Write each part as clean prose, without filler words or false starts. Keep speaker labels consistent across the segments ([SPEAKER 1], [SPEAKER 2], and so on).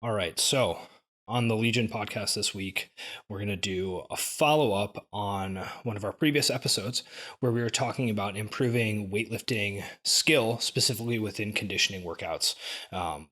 [SPEAKER 1] All right. So on the Legion podcast this week, we're going to do a follow up on one of our previous episodes where we were talking about improving weightlifting skill, specifically within conditioning workouts,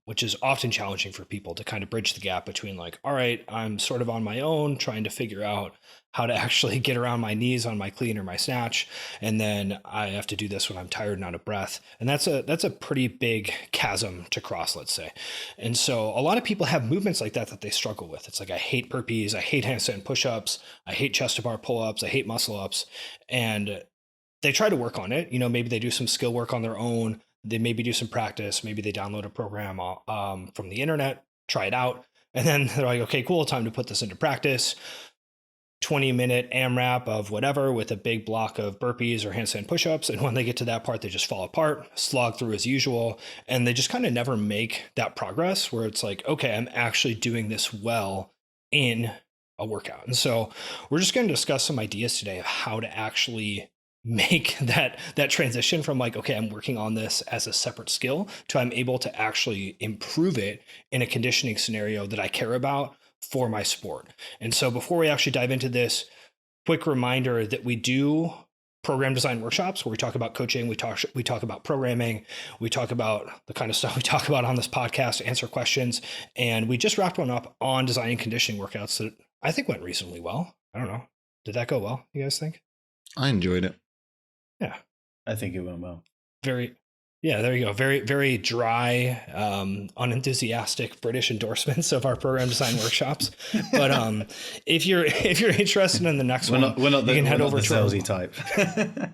[SPEAKER 1] which is often challenging for people to kind of bridge the gap between like, all right, I'm sort of on my own trying to figure out how to actually get around my knees on my clean or my snatch. And then I have to do this when I'm tired and out of breath. And that's a pretty big chasm to cross, let's say. And so a lot of people have movements like that they struggle with. It's like, I hate burpees, I hate handstand push-ups, I hate chest to bar pull-ups, I hate muscle ups. And they try to work on it. Maybe they do some skill work on their own. They maybe do some practice. Maybe they download a program from the internet, try it out. And then they're like, okay, cool, time to put this into practice. 20-minute AMRAP of whatever with a big block of burpees or handstand push-ups. And when they get to that part, they just fall apart, slog through as usual. And they just kind of never make that progress where it's like, okay, I'm actually doing this well in a workout. And so we're just going to discuss some ideas today of how to actually make that transition from like, okay, I'm working on this as a separate skill to I'm able to actually improve it in a conditioning scenario that I care about for my sport. And so before we actually dive into this, quick reminder that we do program design workshops where we talk about coaching, we talk about programming, we talk about the kind of stuff we talk about on this podcast, answer questions. And we just wrapped one up on designing conditioning workouts that I think went reasonably well. I don't know. Did that go well, you guys think?
[SPEAKER 2] I enjoyed it.
[SPEAKER 1] Yeah.
[SPEAKER 3] I think it went well.
[SPEAKER 1] Yeah, there you go. Very, very dry, unenthusiastic British endorsements of our program design workshops. But if you're interested in the next
[SPEAKER 3] we're
[SPEAKER 1] one,
[SPEAKER 3] not
[SPEAKER 1] you can head over
[SPEAKER 3] the
[SPEAKER 1] to
[SPEAKER 3] salesy type.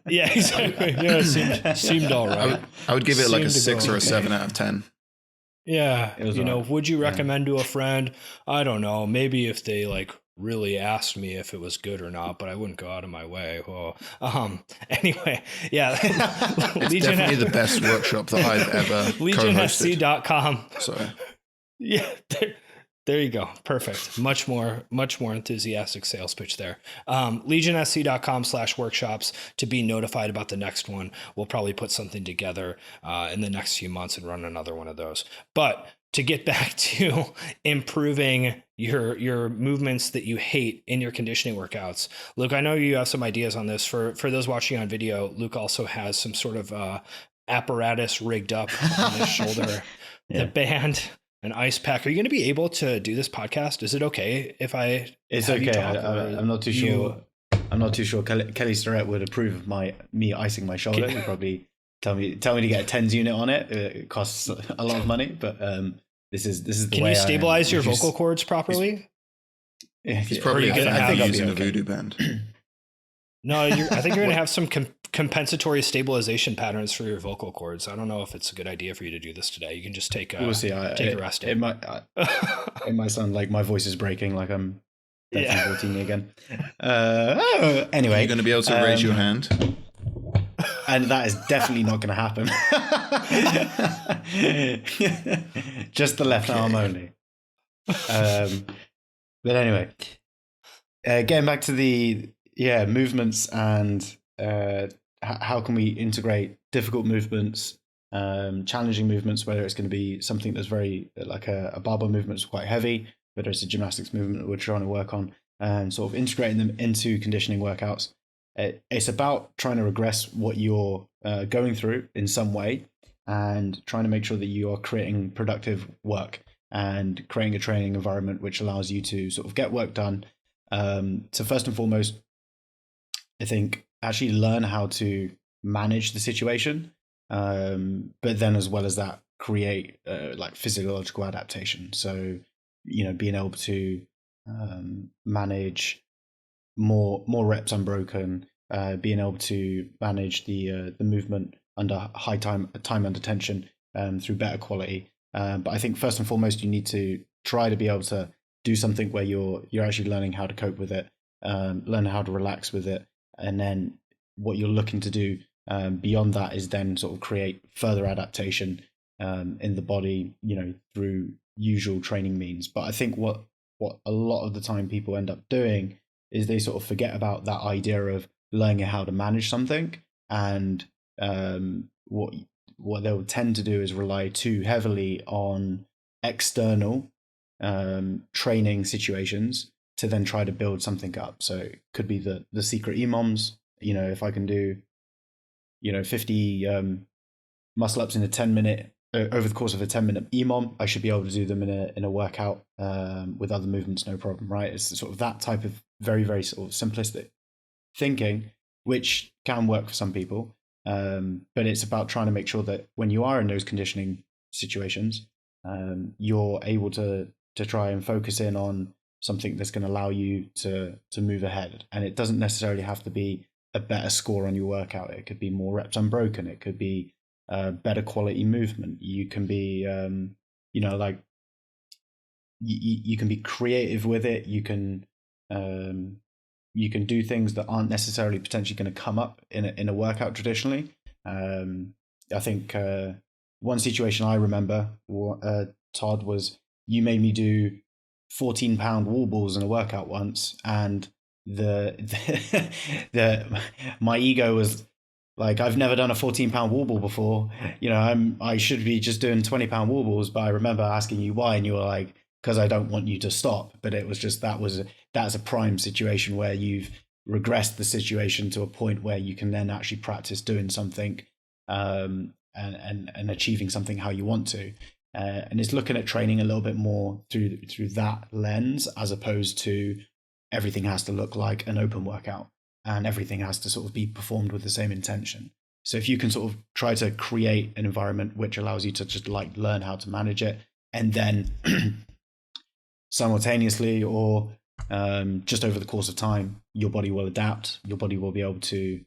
[SPEAKER 1] Yeah, exactly. Yeah, it seemed all right.
[SPEAKER 2] I would give it like a 6 or a 7 out of 10.
[SPEAKER 1] Yeah,
[SPEAKER 3] right.
[SPEAKER 1] Would you recommend to a friend? I don't know. Maybe if they like really asked me if it was good or not, but I wouldn't go out of my way. Well, anyway, yeah.
[SPEAKER 2] It's definitely the best workshop that I've ever co-hosted.
[SPEAKER 1] LegionSC.com.
[SPEAKER 2] So
[SPEAKER 1] yeah, there you go. Perfect. Much more enthusiastic sales pitch there. LegionSC.com/workshops to be notified about the next one. We'll probably put something together in the next few months and run another one of those. But to get back to improving your movements that you hate in your conditioning workouts, Luke, I know you have some ideas on this. For those watching on video, Luke also has some sort of apparatus rigged up on his shoulder.
[SPEAKER 3] Yeah.
[SPEAKER 1] The band, an ice pack. Are you going to be able to do this podcast? Is it okay if I?
[SPEAKER 3] It's okay. I'm not too sure. I'm not too sure. Kelly Starrett would approve of me icing my shoulder. He'd probably tell me to get a TENS unit on it. It costs a lot of money, but this is the
[SPEAKER 1] Can
[SPEAKER 3] way.
[SPEAKER 1] You stabilize your vocal cords properly?
[SPEAKER 2] He's probably using a voodoo band.
[SPEAKER 1] No, I think you're going to have some compensatory stabilization patterns for your vocal cords. I don't know if it's a good idea for you to do this today. You can just take a rest.
[SPEAKER 3] It might sound like my voice is breaking, like I'm 14 again. Anyway,
[SPEAKER 2] are you going to be able to raise your hand?
[SPEAKER 3] And that is definitely not going to happen. Just the left arm only. But anyway, getting back to the movements and how can we integrate difficult movements, challenging movements, whether it's going to be something that's very like a barbell movement is quite heavy, whether it's a gymnastics movement that we're trying to work on, and sort of integrating them into conditioning workouts. It's about trying to regress what you're going through in some way and trying to make sure that you are creating productive work and creating a training environment which allows you to sort of get work done. So first and foremost, I think actually learn how to manage the situation, but then as well as that, create like physiological adaptation. So, being able to manage more reps unbroken, being able to manage the movement under high time under tension through better quality. But I think first and foremost, you need to try to be able to do something where you're actually learning how to cope with it, learn how to relax with it, and then what you're looking to do beyond that is then sort of create further adaptation in the body, through usual training means. But I think what a lot of the time people end up doing is they sort of forget about that idea of learning how to manage something, and what they'll tend to do is rely too heavily on external training situations to then try to build something up. So it could be the secret EMOMs. If I can do 50 muscle ups in a 10-minute over the course of a 10-minute EMOM, I should be able to do them in a workout with other movements, no problem, right? It's sort of that type of very, very sort of simplistic thinking, which can work for some people. But it's about trying to make sure that when you are in those conditioning situations, you're able to try and focus in on something that's going to allow you to move ahead. And it doesn't necessarily have to be a better score on your workout. It could be more reps unbroken. It could be better quality movement. You can be, like you can be creative with it. You can do things that aren't necessarily potentially going to come up in a workout traditionally. I think one situation I remember, Todd, was you made me do 14-pound wall balls in a workout once, and my ego was like, I've never done a 14-pound wall ball before. I should be just doing 20-pound wall balls. But I remember asking you why, and you were like, because I don't want you to stop. But it was just that's a prime situation where you've regressed the situation to a point where you can then actually practice doing something and achieving something how you want to. And it's looking at training a little bit more through that lens, as opposed to everything has to look like an open workout and everything has to sort of be performed with the same intention. So if you can sort of try to create an environment which allows you to just like learn how to manage it, and then simultaneously or just over the course of time, your body will adapt. Your body will be able to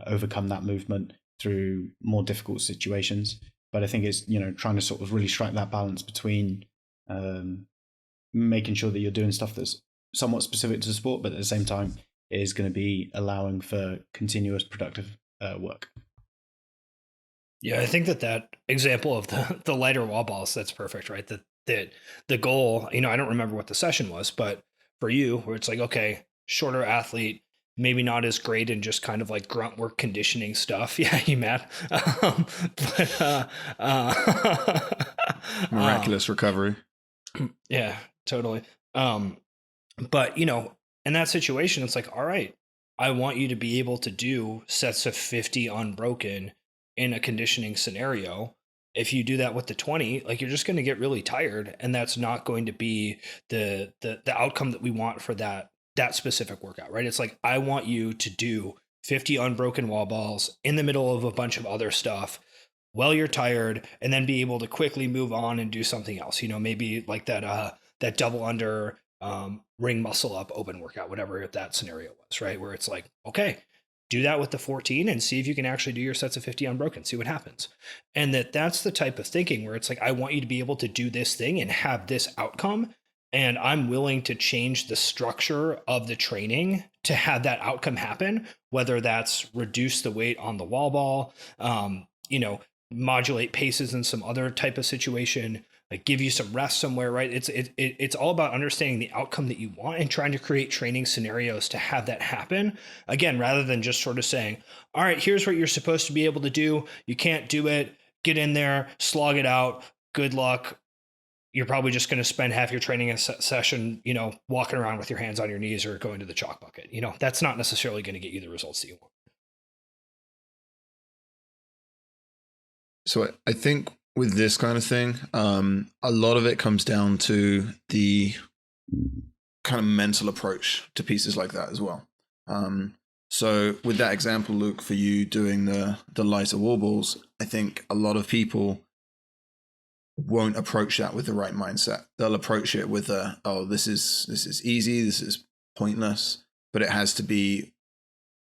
[SPEAKER 3] overcome that movement through more difficult situations. But I think it's, trying to sort of really strike that balance between making sure that you're doing stuff that's somewhat specific to the sport, but at the same time is going to be allowing for continuous productive work.
[SPEAKER 1] Yeah, I think that example of the lighter wall balls, that's perfect, right? The goal, I don't remember what the session was, but for you, where it's like, okay, shorter athlete, maybe not as great in just kind of like grunt work conditioning stuff. Yeah, you mad?
[SPEAKER 2] Miraculous recovery.
[SPEAKER 1] Yeah, totally. But in that situation, it's like, all right, I want you to be able to do sets of 50 unbroken in a conditioning scenario. If you do that with the 20, like, you're just going to get really tired, and that's not going to be the outcome that we want for that specific workout, right? It's like, I want you to do 50 unbroken wall balls in the middle of a bunch of other stuff while you're tired, and then be able to quickly move on and do something else. Maybe like that double under ring muscle up open workout, whatever that scenario was, right? Where it's like, okay, do that with the 14 and see if you can actually do your sets of 50 unbroken, see what happens. And that's the type of thinking where it's like, I want you to be able to do this thing and have this outcome. And I'm willing to change the structure of the training to have that outcome happen, whether that's reduce the weight on the wall ball, modulate paces in some other type of situation, like give you some rest somewhere, right? It's all about understanding the outcome that you want and trying to create training scenarios to have that happen. Again, rather than just sort of saying, all right, here's what you're supposed to be able to do. You can't do it. Get in there, slog it out. Good luck. You're probably just going to spend half your training session, walking around with your hands on your knees or going to the chalk bucket. That's not necessarily going to get you the results that you want.
[SPEAKER 2] So I think with this kind of thing, a lot of it comes down to the kind of mental approach to pieces like that as well. So with that example, Luke, for you doing the lighter wall balls, I think a lot of people won't approach that with the right mindset. They'll approach it with this is easy, this is pointless, but it has to be,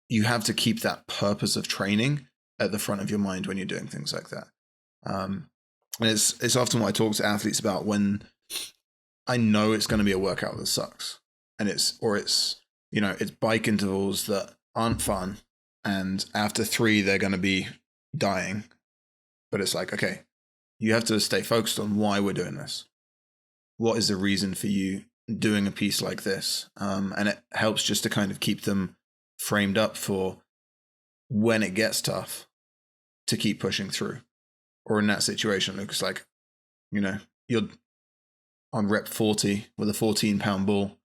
[SPEAKER 2] you have to keep that purpose of training at the front of your mind when you're doing things like that. And it's often what I talk to athletes about when I know it's going to be a workout that sucks, and it's bike intervals that aren't fun, and after 3 they're going to be dying. But it's like, okay, you have to stay focused on why we're doing this. What is the reason for you doing a piece like this? And it helps just to kind of keep them framed up for when it gets tough to keep pushing through. Or in that situation, Luke, it's like, you're on rep 40 with a 14-pound ball,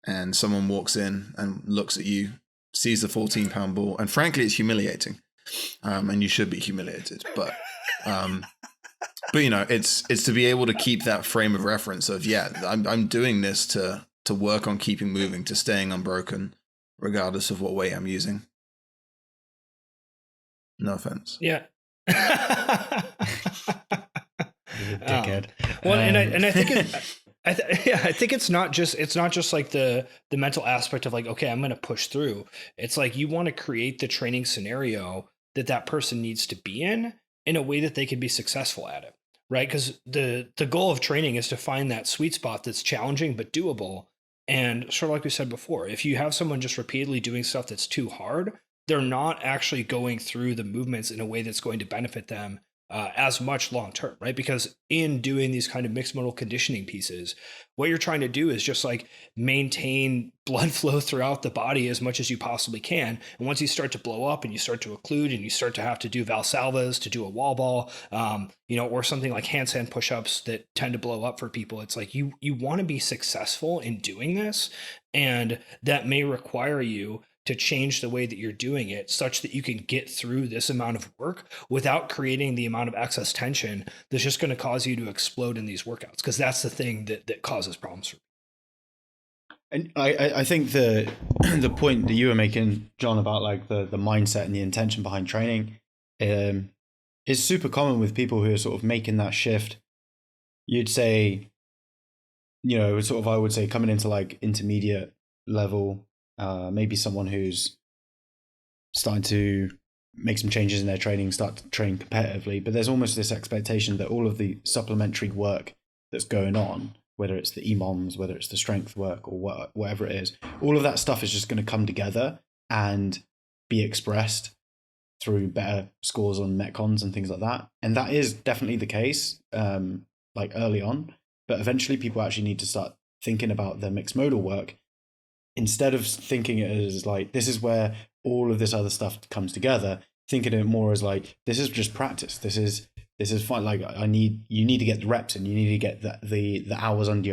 [SPEAKER 2] and someone walks in and looks at you, sees the 14-pound ball, and frankly, it's humiliating, and you should be humiliated. But it's to be able to keep that frame of reference of I'm doing this to work on keeping moving, to staying unbroken, regardless of what weight I'm using. No offense.
[SPEAKER 1] Yeah.
[SPEAKER 3] Dickhead.
[SPEAKER 1] And I think I think it's not just like the mental aspect of like, okay, I'm going to push through. It's like you want to create the training scenario that person needs to be in a way that they can be successful at it, right? Because the goal of training is to find that sweet spot that's challenging but doable. And sort of like we said before, if you have someone just repeatedly doing stuff that's too hard, they're not actually going through the movements in a way that's going to benefit them as much long term, right? Because in doing these kind of mixed modal conditioning pieces, what you're trying to do is just like maintain blood flow throughout the body as much as you possibly can. And once you start to blow up and you start to occlude and you start to have to do Valsalvas to do a wall ball, or something like handstand push-ups that tend to blow up for people, it's like you want to be successful in doing this, and that may require you to change the way that you're doing it such that you can get through this amount of work without creating the amount of excess tension that's just going to cause you to explode in these workouts. Because that's the thing that causes problems for me.
[SPEAKER 3] And I think the point that you were making, John, about like the mindset and the intention behind training is super common with people who are sort of making that shift. You'd say, sort of, I would say coming into like intermediate level, maybe someone who's starting to make some changes in their training, start to train competitively, but there's almost this expectation that all of the supplementary work that's going on, whether it's the EMOMs, whether it's the strength work or whatever it is, all of that stuff is just going to come together and be expressed through better scores on Metcons and things like that. And that is definitely the case, like early on, but eventually people actually need to start thinking about their mixed modal work instead of thinking it as like, this is where all of this other stuff comes together, thinking of it more as like, this is just practice. This is fine. Like you need to get the reps and you need to get the hours under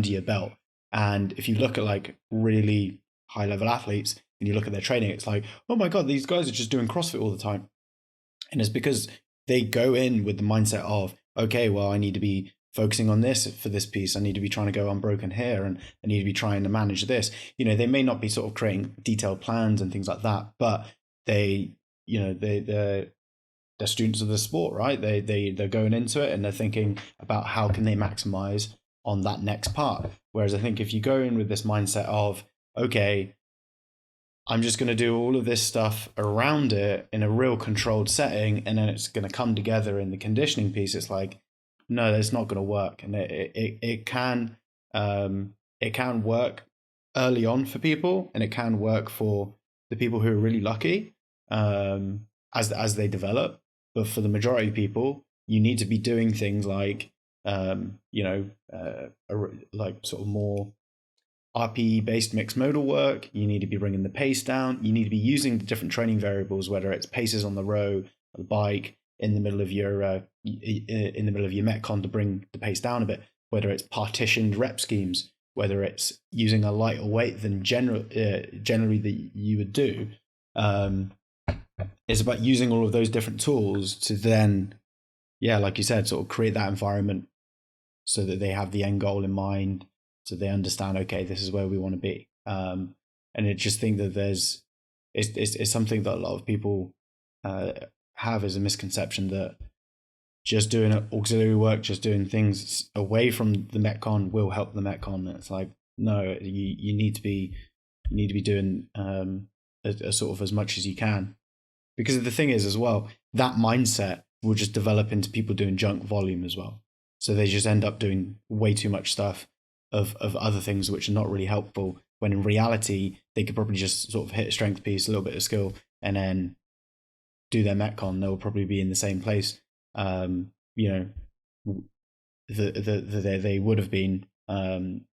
[SPEAKER 3] your belt. And if you look at like really high level athletes and you look at their training, it's like, oh my God, these guys are just doing CrossFit all the time. And it's because they go in with the mindset of, okay, well, I need to be focusing on this for this piece. I need to be trying to go unbroken here, and I need to be trying to manage this. They may not be sort of creating detailed plans and things like that, but they're students of the sport, right? They're going into it and they're thinking about how can they maximize on that next part. Whereas I think if you go in with this mindset of, okay, I'm just going to do all of this stuff around it in a real controlled setting, and then it's going to come together in the conditioning piece, it's like, no, it's not going to work. And it can work early on for people, and it can work for the people who are really lucky as they develop. But for the majority of people, you need to be doing things like like sort of more RPE based mixed modal work. You need to be bringing the pace down. You need to be using the different training variables, whether it's paces on the row, the bike, in the middle of your Metcon to bring the pace down a bit, whether it's partitioned rep schemes, whether it's using a lighter weight than generally that you would do. It's about using all of those different tools to then, like you said, sort of create that environment so that they have the end goal in mind, so they understand, okay, this is where we want to be. And I just think that it's something that a lot of people have as a misconception, that just doing auxiliary work, just doing things away from the Metcon will help the Metcon. And it's like, no, you need to be doing a sort of as much as you can, because the thing is as well, that mindset will just develop into people doing junk volume as well. So they just end up doing way too much stuff of other things which are not really helpful, when in reality they could probably just sort of hit a strength piece, a little bit of skill, and then do their Metcon. They'll probably be in the same place they would have been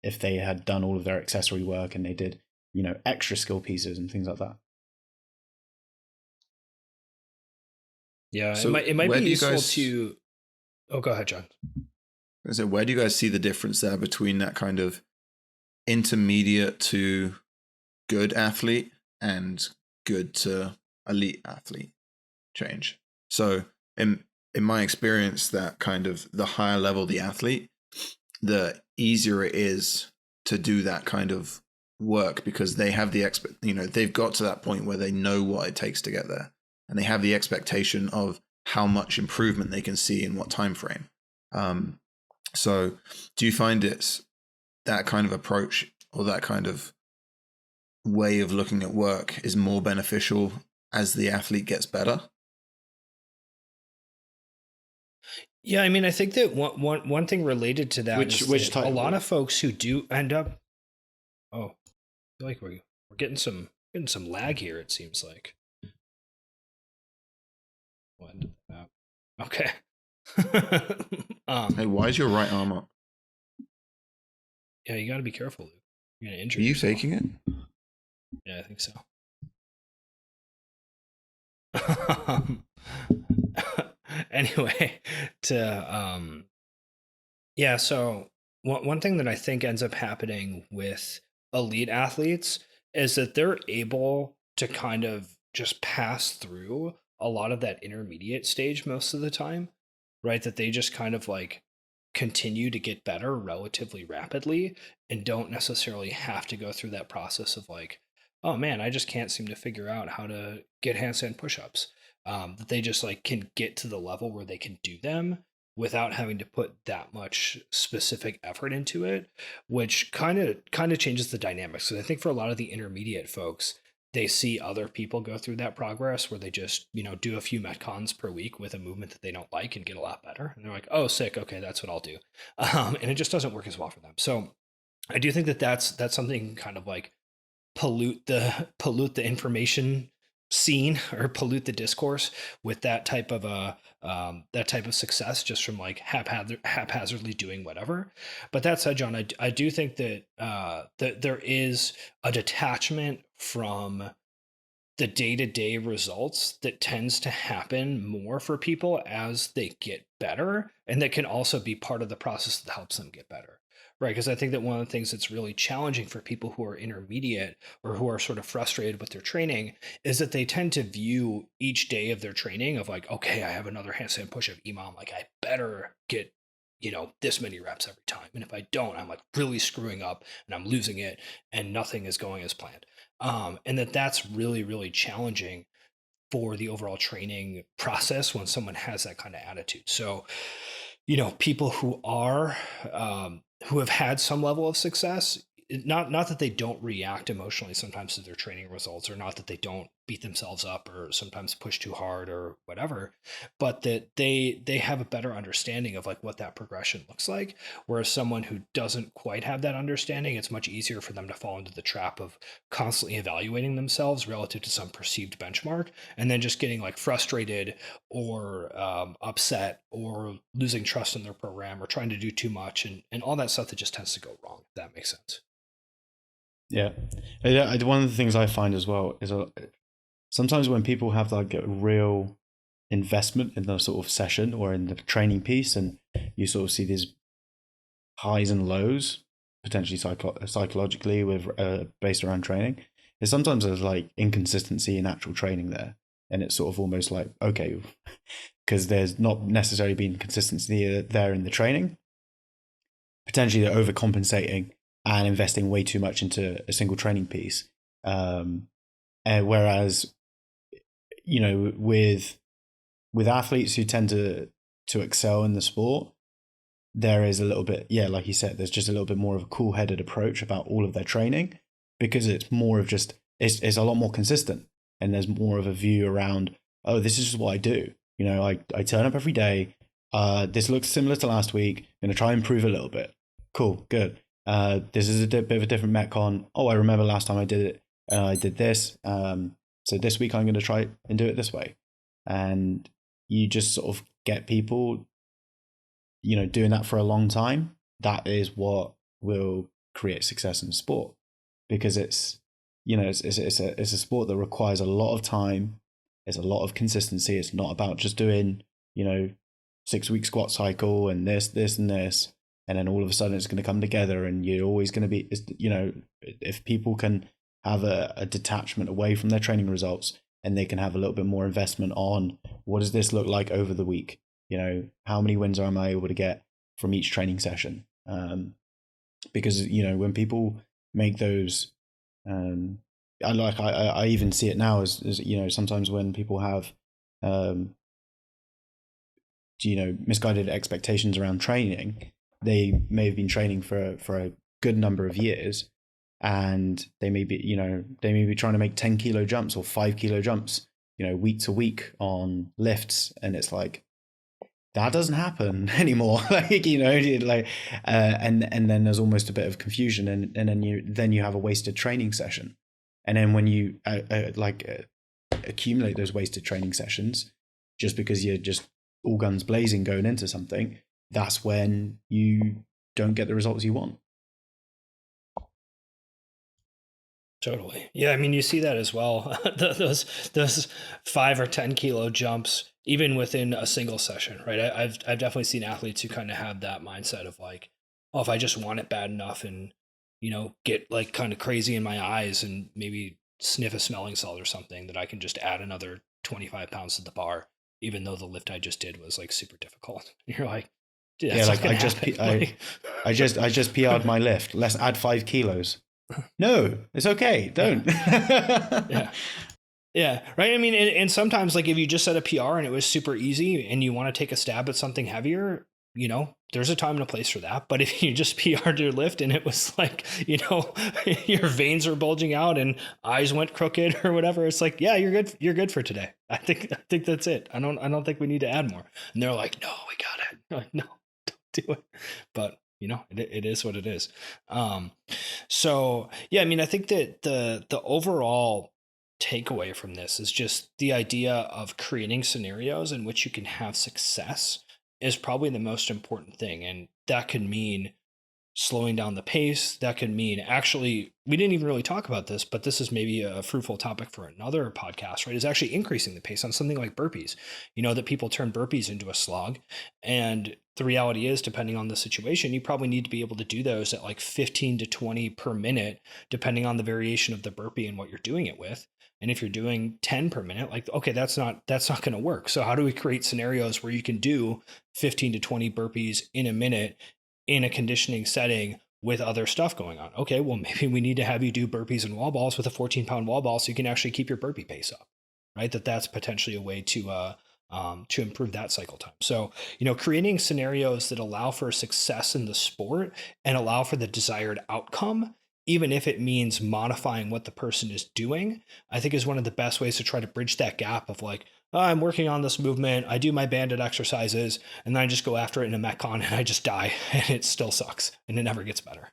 [SPEAKER 3] if they had done all of their accessory work and they did extra skill pieces and things like that.
[SPEAKER 1] Yeah,
[SPEAKER 2] so
[SPEAKER 1] it might be useful to. Oh, go ahead, John.
[SPEAKER 2] So where do you guys see the difference there between that kind of intermediate to good athlete and good to elite athlete change? So in my experience, that kind of the higher level the athlete, the easier it is to do that kind of work, because they have the they've got to that point where they know what it takes to get there, and they have the expectation of how much improvement they can see in what time frame. So do you find it's that kind of approach or that kind of way of looking at work is more beneficial as the athlete gets better?
[SPEAKER 1] Yeah, I mean, I think that one thing related to that is
[SPEAKER 3] Which
[SPEAKER 1] that
[SPEAKER 3] type?
[SPEAKER 1] a lot of folks who do end up, I feel like we're getting some lag here. It seems like. We'll end that. Okay.
[SPEAKER 2] Hey, why is your right arm up?
[SPEAKER 1] Yeah, you got to be careful, Luke. You're gonna injure
[SPEAKER 2] Are you
[SPEAKER 1] yourself.
[SPEAKER 2] faking it?
[SPEAKER 1] Yeah, I think so. Anyway, so one thing that I think ends up happening with elite athletes is that they're able to kind of just pass through a lot of that intermediate stage most of the time, right? That they just kind of like continue to get better relatively rapidly and don't necessarily have to go through that process of like, oh man, I just can't seem to figure out how to get handstand push-ups. That they just like can get to the level where they can do them without having to put that much specific effort into it, which kind of changes the dynamics. So I think for a lot of the intermediate folks, they see other people go through that progress where they just, do a few Metcons per week with a movement that they don't like and get a lot better. And they're like, oh, sick. Okay, that's what I'll do. And it just doesn't work as well for them. So I do think that that's something kind of like pollute the information scene or pollute the discourse with that type of success just from like haphazardly doing whatever. But that said, John, I do think that that there is a detachment from the day-to-day results that tends to happen more for people as they get better, and that can also be part of the process that helps them get better. Right, because I think that one of the things that's really challenging for people who are intermediate or who are sort of frustrated with their training is that they tend to view each day of their training of like, okay, I have another handstand push-up EMOM, like I better get, this many reps every time. And if I don't, I'm like really screwing up and I'm losing it and nothing is going as planned. And that's really, really challenging for the overall training process when someone has that kind of attitude. So, people who are who have had some level of success, not that they don't react emotionally sometimes to their training results, or not that they don't beat themselves up or sometimes push too hard or whatever, but that they have a better understanding of like what that progression looks like. Whereas someone who doesn't quite have that understanding, it's much easier for them to fall into the trap of constantly evaluating themselves relative to some perceived benchmark and then just getting like frustrated or upset or losing trust in their program or trying to do too much and all that stuff that just tends to go wrong, if that makes sense.
[SPEAKER 3] Yeah. One of the things I find as well is sometimes when people have like a real investment in the sort of session or in the training piece, and you sort of see these highs and lows potentially psychologically with based around training, is sometimes there's like inconsistency in actual training there, and it's sort of almost like, okay, because there's not necessarily been consistency there in the training, potentially they're overcompensating and investing way too much into a single training piece. And whereas, with athletes who tend to excel in the sport, there is a little bit, like you said, there's just a little bit more of a cool-headed approach about all of their training, because it's more of just, it's a lot more consistent, and there's more of a view around, oh, this is just what I do. I turn up every day. This looks similar to last week. I'm going to try and improve a little bit. Cool, good. This is a bit of a different Metcon. Oh, I remember last time I did it. I did this. So this week I'm going to try and do it this way. And you just sort of get people, doing that for a long time. That is what will create success in sport, because it's a sport that requires a lot of time. It's a lot of consistency. It's not about just doing, 6-week squat cycle and this and this. and then all of a sudden it's going to come together, and you're always going to be, you know, if people can have a detachment away from their training results, and they can have a little bit more investment on what does this look like over the week, you know, how many wins am I able to get from each training session, because, you know, when people make those, I even see it now as you know, sometimes when people have you know, misguided expectations around training, they may have been training for a good number of years, and they may be, you know, they may be trying to make 10 kilo jumps or 5 kilo jumps, you know, week to week on lifts, and it's like, that doesn't happen anymore. Like, you know, like, and then there's almost a bit of confusion, and then you have a wasted training session. And then when you accumulate those wasted training sessions, just because you're just all guns blazing going into something, that's when you don't get the results you want.
[SPEAKER 1] Totally. Yeah, I mean, you see that as well. those 5 or 10 kilo jumps, even within a single session, right? I've definitely seen athletes who kind of have that mindset of like, oh, if I just want it bad enough and, you know, get like kind of crazy in my eyes and maybe sniff a smelling salt or something, that I can just add another 25 pounds to the bar, even though the lift I just did was like super difficult. You're like, dude, that's
[SPEAKER 3] like I just PR'd my lift. Let's add 5 kilos. No, it's okay. Don't.
[SPEAKER 1] Yeah. Yeah. Right. I mean, and sometimes like if you just set a PR and it was super easy and you want to take a stab at something heavier, you know, there's a time and a place for that. But if you just PR'd your lift and it was like, you know, your veins are bulging out and eyes went crooked or whatever, it's like, yeah, you're good. You're good for today. I think that's it. I don't think we need to add more. And they're like, no, we got it. Like, no, don't do it. But you know, it is what it is. So yeah, I mean, I think that the overall takeaway from this is just the idea of creating scenarios in which you can have success is probably the most important thing. And that could mean slowing down the pace. That could mean, actually, we didn't even really talk about this, but this is maybe a fruitful topic for another podcast, right? Is actually increasing the pace on something like burpees. You know, that people turn burpees into a slog. And the reality is, depending on the situation, you probably need to be able to do those at like 15 to 20 per minute, depending on the variation of the burpee and what you're doing it with. And if you're doing 10 per minute, like, okay, that's not going to work. So how do we create scenarios where you can do 15 to 20 burpees in a minute in a conditioning setting with other stuff going on? Okay, well, maybe we need to have you do burpees and wall balls with a 14-pound wall ball so you can actually keep your burpee pace up, right? That's potentially a way to improve that cycle time. So, you know, creating scenarios that allow for success in the sport and allow for the desired outcome, even if it means modifying what the person is doing, I think is one of the best ways to try to bridge that gap of like, oh, I'm working on this movement, I do my banded exercises, and then I just go after it in a Metcon and I just die and it still sucks and it never gets better.